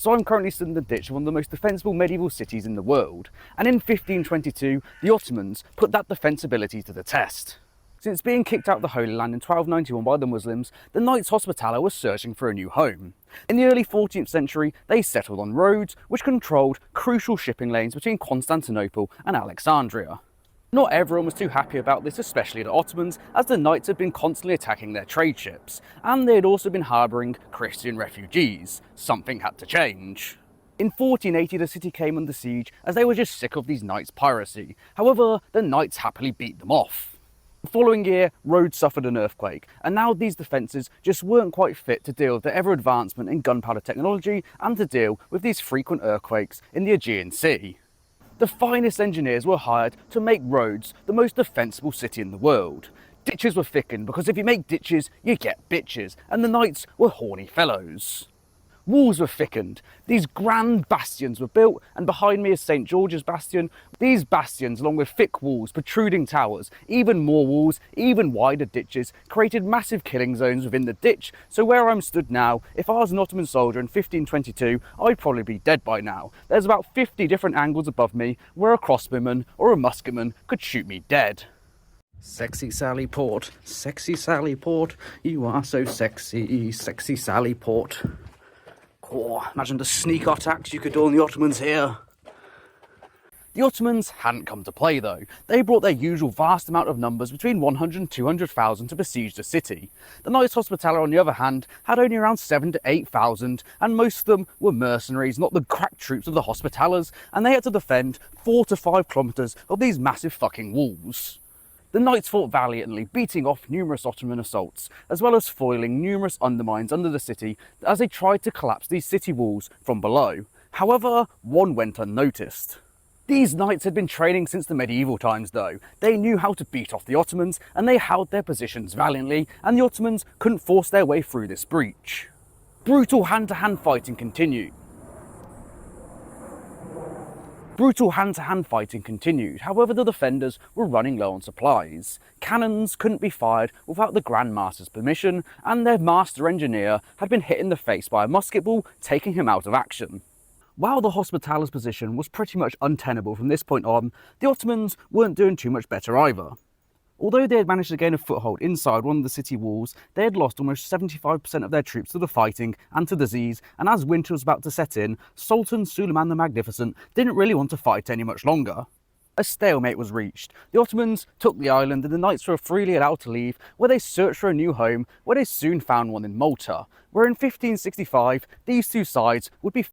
So I'm currently stood in the ditch of one of the most defensible medieval cities in the world, and in 1522 the Ottomans put that defensibility to the test. Since being kicked out of the Holy Land in 1291 by the Muslims, the Knights Hospitaller were searching for a new home. In the early 14th century, they settled on Rhodes, which controlled crucial shipping lanes between Constantinople and Alexandria. Not everyone was too happy about this, especially the Ottomans, as the Knights had been constantly attacking their trade ships, and they had also been harbouring Christian refugees. Something had to change. In 1480 the city came under siege as they were just sick of these Knights' piracy. However, the Knights happily beat them off. The following year, Rhodes suffered an earthquake, and now these defences just weren't quite fit to deal with the ever-advancement in gunpowder technology and to deal with these frequent earthquakes in the Aegean Sea. The finest engineers were hired to make Rhodes the most defensible city in the world. Ditches were thickened because if you make ditches, you get bitches, and the Knights were horny fellows. Walls were thickened, these grand bastions were built, and behind me is St. George's Bastion. These bastions, along with thick walls, protruding towers, even more walls, even wider ditches, created massive killing zones within the ditch, so where I'm stood now, if I was an Ottoman soldier in 1522, I'd probably be dead by now. There's about 50 different angles above me where a crossbowman or a musketman could shoot me dead. Sexy Sally Port, you are so sexy, sexy Sally Port. Oh, imagine the sneak attacks you could do on the Ottomans here. The Ottomans hadn't come to play though. They brought their usual vast amount of numbers between 100 and 200,000 to besiege the city. The Knights Hospitaller on the other hand had only around 7,000 to 8,000, and most of them were mercenaries, not the crack troops of the Hospitallers, and they had to defend 4 to 5 kilometres of these massive fucking walls. The Knights fought valiantly, beating off numerous Ottoman assaults, as well as foiling numerous undermines under the city as they tried to collapse these city walls from below. However, one went unnoticed. These Knights had been training since the medieval times though. They knew how to beat off the Ottomans, and they held their positions valiantly, and the Ottomans couldn't force their way through this breach. Brutal hand-to-hand fighting continued. However, the defenders were running low on supplies. Cannons couldn't be fired without the Grand Master's permission, and their master engineer had been hit in the face by a musket ball, taking him out of action. While the Hospitaller's position was pretty much untenable from this point on, the Ottomans weren't doing too much better either. Although they had managed to gain a foothold inside one of the city walls, they had lost almost 75% of their troops to the fighting and to disease, and as winter was about to set in, Sultan Suleiman the Magnificent didn't really want to fight any much longer. A stalemate was reached. The Ottomans took the island and the Knights were freely allowed to leave, where they searched for a new home, where they soon found one in Malta, where in 1565 these two sides would be